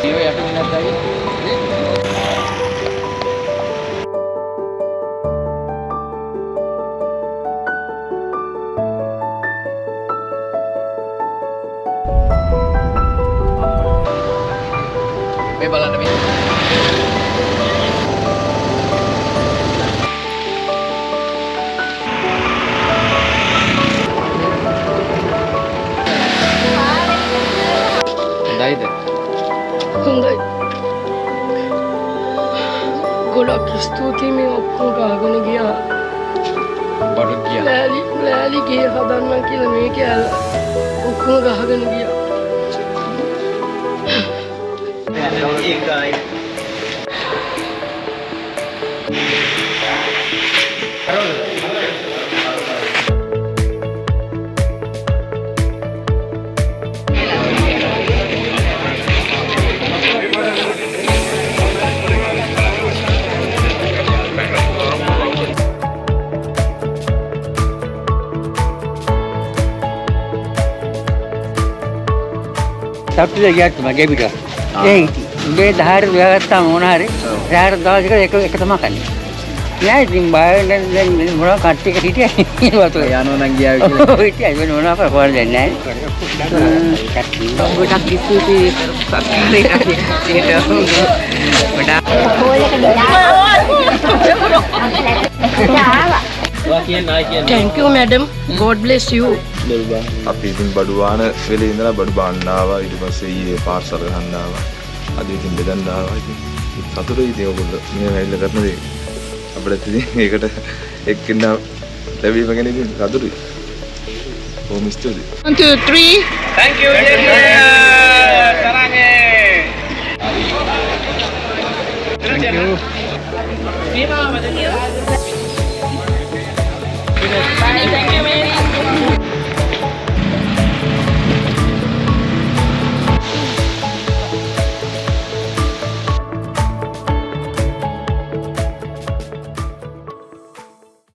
Iyo යට වෙනත් ආවේ. මේ බලන්න මේ. හොඳයිද? හොඳයි. ගොඩක් ස්තුතියි මේ ඔක්කොම ගාගෙන ගියා. බඩු ගියා. ලෑලි ගේ හදන්න කියලා මේ කෑල්ල ඔක්කොම ගහගෙන ගියා. සතුටුද ගියත් මගේ පිට. ඒ උදේ 10ට ගියාම මොන හරි රාත්‍රී දවසක එක තමයි කන්නේ. නෑ ඉතින් බයෙන් දැන් මොනවා කට්ටියක හිටියයි වතුර යනවා නම් ගියාවි කියලා. ඔව් හිටියයි වෙන මොනවා කරපුවාද දැන් නෑ. ගොඩක් ස්තුතියි Thank you madam. God bless you. අපි ඉතින් බඩු වාහන වෙලේ ඉඳලා බඩු බාන්න ආවා. ඊට පස්සේ ඊයේ පාර්සල් ගහන්න ආවා. අද ඉතින් බෙදන්න ආවා. ඉතින් සතුටුයි ඉතින් ඔයගොල්ලෝ මේ හැල්ල කරන දේ. අපිට ඉතින් ඒකට එක්කින්න ලැබීම ගැන ඉතින් සතුටුයි. බොහොම ස්තුතියි. 1 2 3. Thank you. Saranghe. Thank you. Thank you.